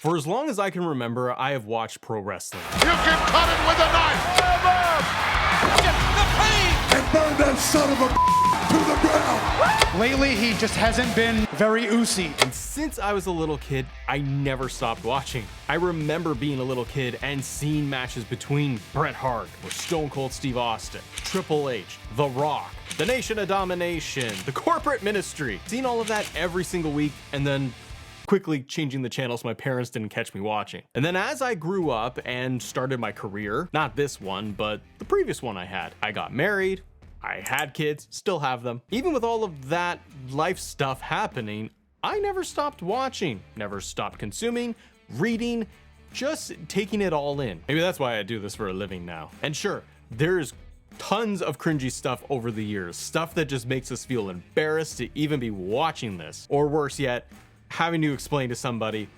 For as long as I can remember, I have watched pro wrestling. You can cut it with a knife. And burn that son of a to the ground. Lately, he just hasn't been very oozy. And since I was a little kid, I never stopped watching. I remember being a little kid and seeing matches between Bret Hart or Stone Cold Steve Austin, Triple H, The Rock, the Nation of Domination, the Corporate Ministry. Seeing all of that every single week and then quickly changing the channel so my parents didn't catch me watching. And then as I grew up and started my career, not this one, but the previous one I had, I got married, I had kids, still have them. Even with all of that life stuff happening, I never stopped watching, never stopped consuming, reading, just taking it all in. Maybe that's why I do this for a living now. And sure, there's tons of cringy stuff over the years, stuff that just makes us feel embarrassed to even be watching this, or worse yet, having to explain to somebody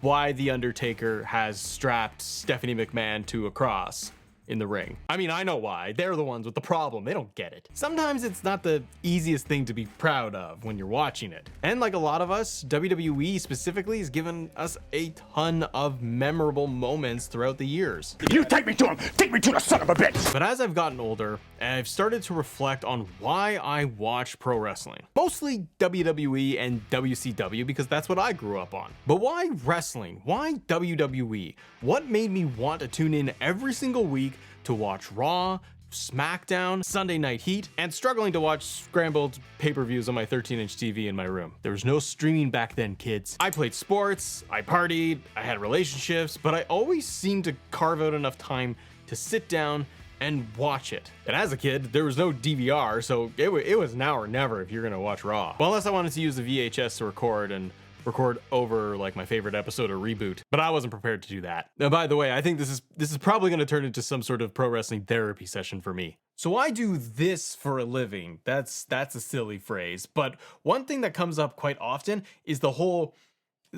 why The Undertaker has strapped Stephanie McMahon to a cross in the ring. I mean, I know why. They're the ones with the problem. They don't get it. Sometimes it's not the easiest thing to be proud of when you're watching it. And like a lot of us, WWE specifically has given us a ton of memorable moments throughout the years. You take me to him. Take me to the son of a bitch. But as I've gotten older, I've started to reflect on why I watch pro wrestling. Mostly WWE and WCW because that's what I grew up on. But why wrestling? Why WWE? What made me want to tune in every single week to watch Raw, SmackDown, Sunday Night Heat, and struggling to watch scrambled pay-per-views on my 13-inch TV in my room? There was no streaming back then, kids. I played sports, I partied, I had relationships, but I always seemed to carve out enough time to sit down and watch it. And as a kid, there was no DVR, so it was now or never if you're gonna watch Raw. Well, unless I wanted to use the VHS to record over like my favorite episode of Reboot, but I wasn't prepared to do that. Now, by the way, I think this is probably going to turn into some sort of pro wrestling therapy session for me. So I do this for a living. That's a silly phrase, but one thing that comes up quite often is the whole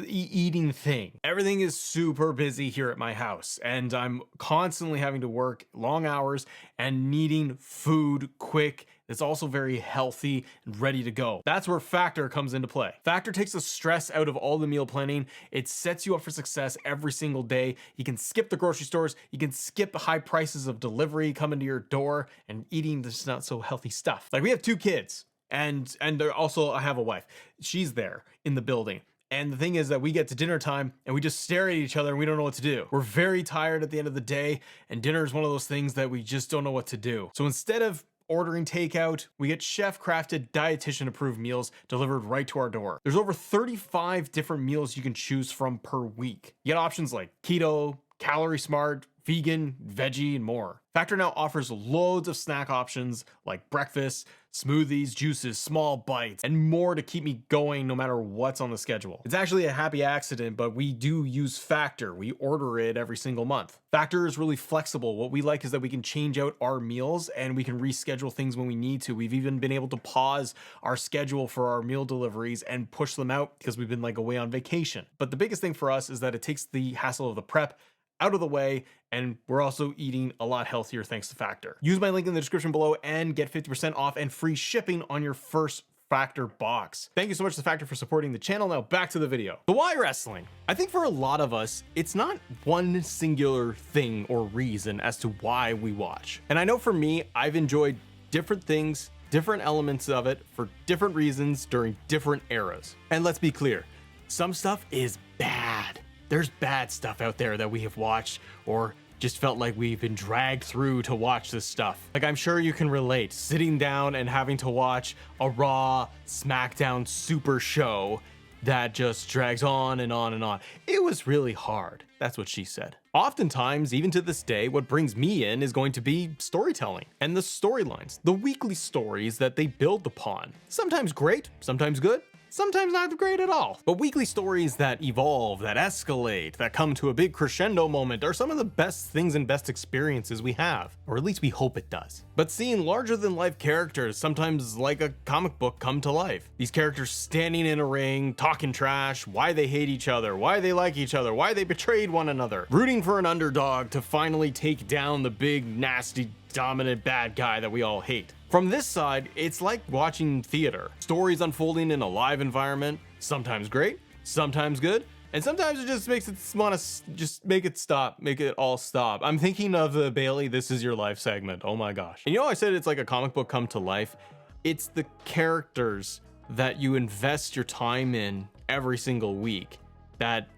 eating thing. Everything is super busy here at my house, and I'm constantly having to work long hours and needing food quick. It's also very healthy and ready to go. That's where Factor comes into play. Factor takes the stress out of all the meal planning. It sets you up for success every single day. You can skip the grocery stores. You can skip the high prices of delivery coming to your door and eating this not so healthy stuff. Like, we have 2 kids, and also I have a wife. She's there in the building. And the thing is that we get to dinner time and we just stare at each other and we don't know what to do. We're very tired at the end of the day, and dinner is one of those things that we just don't know what to do. So instead of ordering takeout, we get chef-crafted, dietitian-approved meals delivered right to our door. There's over 35 different meals you can choose from per week. You get options like keto, calorie smart, vegan, veggie, and more. Factor now offers loads of snack options like breakfast, smoothies, juices, small bites, and more to keep me going no matter what's on the schedule. It's actually a happy accident, but we do use Factor. We order it every single month. Factor is really flexible. What we like is that we can change out our meals and we can reschedule things when we need to. We've even been able to pause our schedule for our meal deliveries and push them out because we've been like away on vacation. But the biggest thing for us is that it takes the hassle of the prep out of the way, and we're also eating a lot healthier thanks to Factor. Use my link in the description below and get 50% off and free shipping on your first Factor box. Thank you so much to Factor for supporting the channel. Now back to the video. But why wrestling? I think for a lot of us, it's not one singular thing or reason as to why we watch. And I know for me, I've enjoyed different things, different elements of it for different reasons during different eras. And let's be clear, some stuff is bad. There's bad stuff out there that we have watched or just felt like we've been dragged through to watch this stuff. Like, I'm sure you can relate, sitting down and having to watch a Raw, SmackDown super show that just drags on and on and on. It was really hard. That's what she said. Oftentimes, even to this day, what brings me in is going to be storytelling and the storylines, the weekly stories that they build upon. Sometimes great, sometimes good, sometimes not great at all. But weekly stories that evolve, that escalate, that come to a big crescendo moment are some of the best things and best experiences we have, or at least we hope it does. But seeing larger than life characters, sometimes like a comic book, come to life. These characters standing in a ring, talking trash, why they hate each other, why they like each other, why they betrayed one another, rooting for an underdog to finally take down the big, nasty, dominant bad guy that we all hate. From this side, it's like watching theater. Stories unfolding in a live environment, sometimes great, sometimes good, And sometimes it just makes it want to just make it stop, make it all stop. I'm thinking of the Bailey This Is Your Life segment. Oh my gosh. And you know, I said it's like a comic book come to life. It's the characters that you invest your time in every single week that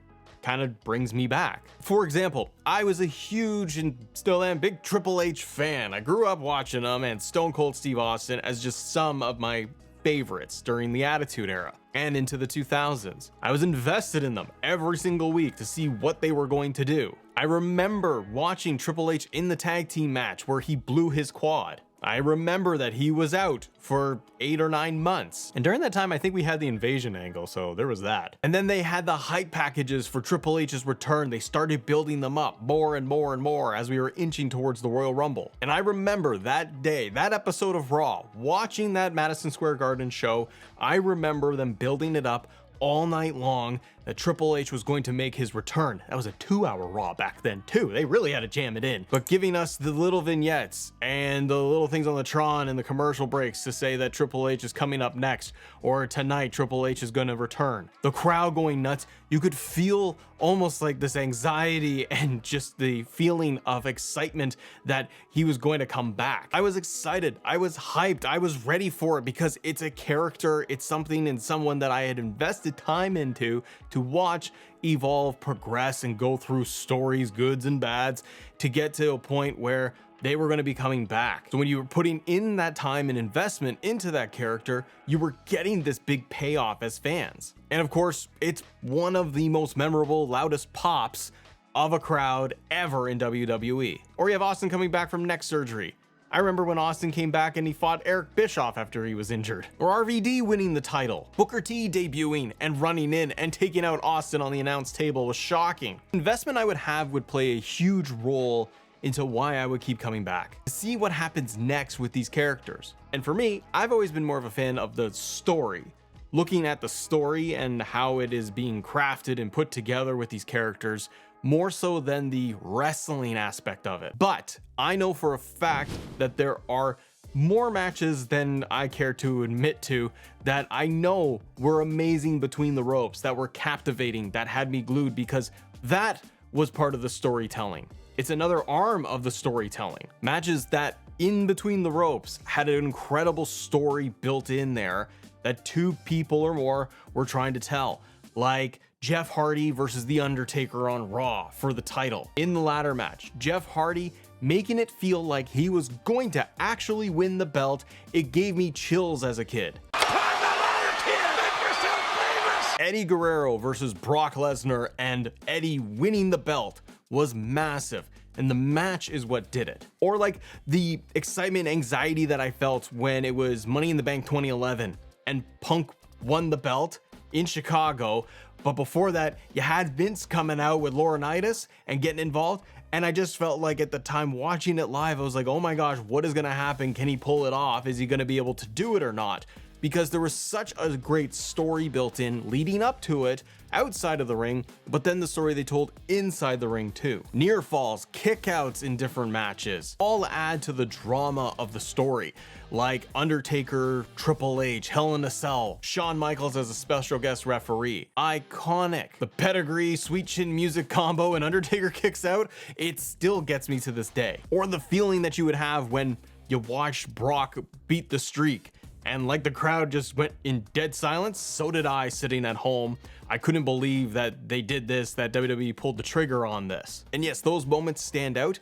kind of brings me back. For example, I was a huge and still am big Triple H fan. I grew up watching him and Stone Cold Steve Austin as just some of my favorites during the Attitude Era and into the 2000s. I was invested in them every single week to see what they were going to do. I remember watching Triple H in the tag team match where he blew his quad. I remember that he was out for 8 or 9 months. And during that time, I think we had the invasion angle, so there was that. And then they had the hype packages for Triple H's return. They started building them up more and more and more as we were inching towards the Royal Rumble. And I remember that day, that episode of Raw, watching that Madison Square Garden show, I remember them building it up all night long that Triple H was going to make his return. That was a 2-hour Raw back then too. They really had to jam it in. But giving us the little vignettes and the little things on the Tron and the commercial breaks to say that Triple H is coming up next, or tonight Triple H is going to return. The crowd going nuts. You could feel almost like this anxiety and just the feeling of excitement that he was going to come back. I was excited. I was hyped. I was ready for it because it's a character. It's something and someone that I had invested time into to watch evolve, progress, and go through stories, goods and bads, to get to a point where they were going to be coming back. So when you were putting in that time and investment into that character, you were getting this big payoff as fans. And of course, it's one of the most memorable, loudest pops of a crowd ever in WWE. Or you have Austin coming back from neck surgery. I remember when Austin came back and he fought Eric Bischoff after he was injured. Or RVD winning the title. Booker T debuting and running in and taking out Austin on the announce table was shocking. Investment I would have would play a huge role into why I would keep coming back. To see what happens next with these characters. And for me, I've always been more of a fan of the story. Looking at the story and how it is being crafted and put together with these characters, more so than the wrestling aspect of it. But I know for a fact that there are more matches than I care to admit to that I know were amazing between the ropes, that were captivating, that had me glued, because that was part of the storytelling. It's another arm of the storytelling. Matches that in between the ropes had an incredible story built in there that two people or more were trying to tell. Like Jeff Hardy versus The Undertaker on Raw for the title. In the ladder match, Jeff Hardy making it feel like he was going to actually win the belt. It gave me chills as a kid. Climb the ladder, kid! Make yourself famous! Eddie Guerrero versus Brock Lesnar and Eddie winning the belt was massive. And the match is what did it. Or like the excitement, anxiety that I felt when it was Money in the Bank 2011 and Punk won the belt in Chicago. But before that, you had Vince coming out with Laurinaitis and getting involved. And I just felt like at the time watching it live, I was like, oh my gosh, what is going to happen? Can he pull it off? Is he going to be able to do it or not? Because there was such a great story built in leading up to it outside of the ring, but then the story they told inside the ring too. Near falls, kickouts in different matches, all add to the drama of the story. Like Undertaker, Triple H, Hell in a Cell, Shawn Michaels as a special guest referee. Iconic. The pedigree, sweet chin music combo, and Undertaker kicks out, it still gets me to this day. Or the feeling that you would have when you watched Brock beat the streak. And like the crowd just went in dead silence, so did I sitting at home. I couldn't believe that they did this, that WWE pulled the trigger on this. And yes, those moments stand out,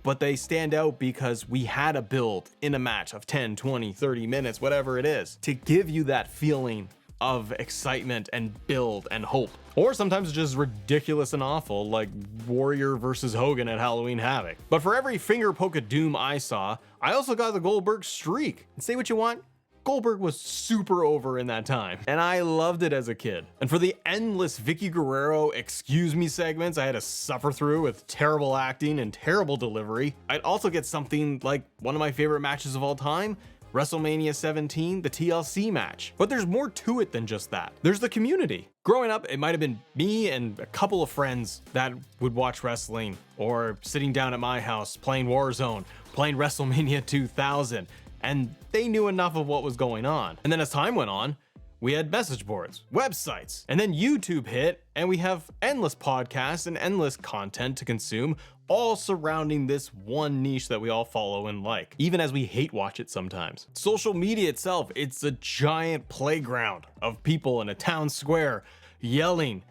but they stand out because we had a build in a match of 10, 20, 30 minutes, whatever it is, to give you that feeling of excitement and build and hope. Or sometimes it's just ridiculous and awful, like Warrior versus Hogan at Halloween Havoc. But for every finger poke of doom I saw, I also got the Goldberg streak. And say what you want, Goldberg was super over in that time, and I loved it as a kid. And for the endless Vicky Guerrero excuse me segments I had to suffer through with terrible acting and terrible delivery, I'd also get something like one of my favorite matches of all time, WrestleMania 17, the TLC match. But there's more to it than just that. There's the community. Growing up, it might have been me and a couple of friends that would watch wrestling, or sitting down at my house playing Warzone, playing WrestleMania 2000, and they knew enough of what was going on. And then as time went on, We had message boards, websites, and then YouTube hit, and we have endless podcasts and endless content to consume, all surrounding this one niche that we all follow and like, even as we hate watch it sometimes. Social media itself, it's a giant playground of people in a town square yelling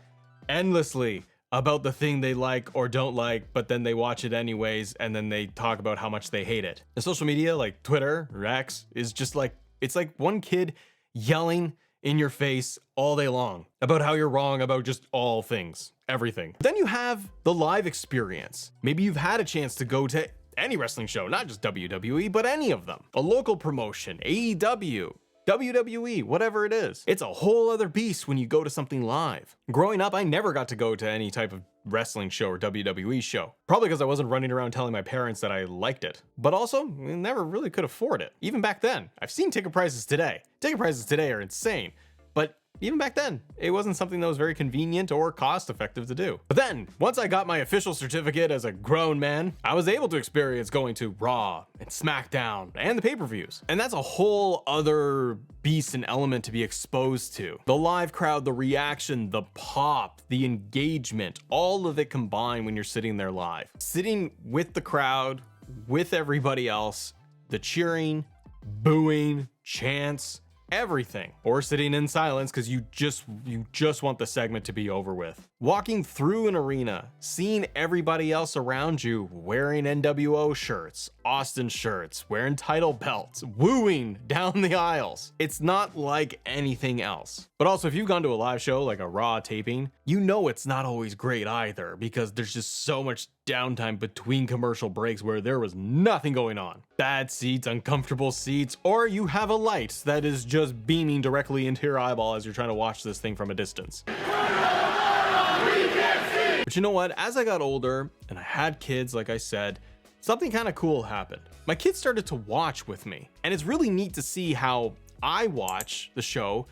endlessly about the thing they like or don't like, but then they watch it anyways, and then they talk about how much they hate it. The social media, like Twitter or X, is just like, it's like one kid yelling in your face all day long about how you're wrong about just all things, everything. Then you have the live experience. Maybe you've had a chance to go to any wrestling show, not just WWE, but any of them. A local promotion, AEW, WWE, whatever it is. It's a whole other beast when you go to something live. Growing up, I never got to go to any type of wrestling show or WWE show. Probably because I wasn't running around telling my parents that I liked it. But also, we never really could afford it. Even back then. I've seen ticket prices today. Ticket prices today are insane. But even back then, it wasn't something that was very convenient or cost effective to do. But then, once I got my official certificate as a grown man, I was able to experience going to Raw and SmackDown and the pay-per-views. And that's a whole other beast and element to be exposed to. The live crowd, the reaction, the pop, the engagement, all of it combined when you're sitting there live. Sitting with the crowd, with everybody else, the cheering, booing, chants, everything, or sitting in silence because you just want the segment to be over with. Walking through an arena, seeing everybody else around you wearing NWO shirts, Austin shirts, wearing title belts, wooing down the aisles. It's not like anything else. But also, if you've gone to a live show like a Raw taping, you know it's not always great either because there's just so much downtime between commercial breaks where there was nothing going on. Bad seats, uncomfortable seats, or you have a light that is just beaming directly into your eyeball as you're trying to watch this thing from a distance. But you know what? As I got older and I had kids, like I said, something kind of cool happened. My kids started to watch with me, and it's really neat to see how I watch the show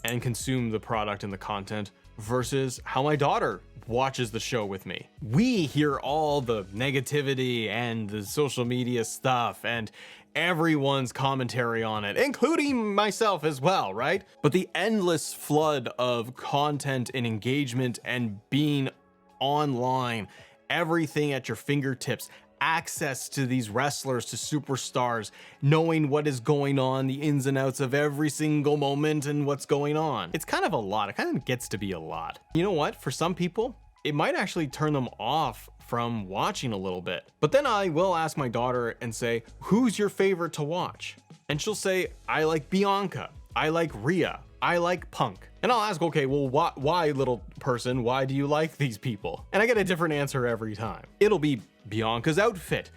and consume the product and the content versus how my daughter watches the show with me. We hear all the negativity and the social media stuff and everyone's commentary on it, including myself as well, right? But the endless flood of content and engagement and being online, everything at your fingertips, access to these wrestlers, to superstars, knowing what is going on, the ins and outs of every single moment and what's going on. It's kind of a lot. It kind of gets to be a lot. You know what? For some people, it might actually turn them off from watching a little bit. But then I will ask my daughter and say, who's your favorite to watch? And she'll say, I like Bianca. I like Rhea. I like Punk. And I'll ask, okay, well, why little person? Why do you like these people? And I get a different answer every time. It'll be Bianca's outfit.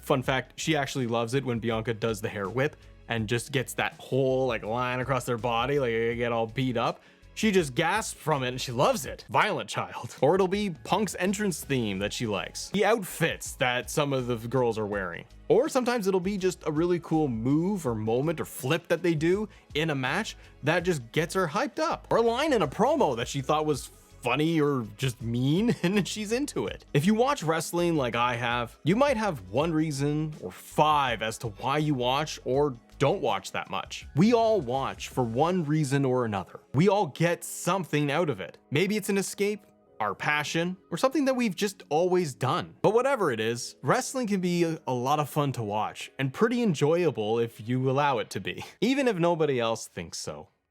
Fun fact, she actually loves it when Bianca does the hair whip and just gets that whole like line across their body, like they get all beat up. She just gasps from it and she loves it. Violent child. Or it'll be Punk's entrance theme that she likes. The outfits that some of the girls are wearing. Or sometimes it'll be just a really cool move or moment or flip that they do in a match that just gets her hyped up. Or a line in a promo that she thought was funny or just mean, and then she's into it. If you watch wrestling like I have, you might have one reason or five as to why you watch or don't watch that much. We all watch for one reason or another. We all get something out of it. Maybe it's an escape, our passion, or something that we've just always done. But whatever it is, wrestling can be a lot of fun to watch and pretty enjoyable if you allow it to be, even if nobody else thinks so.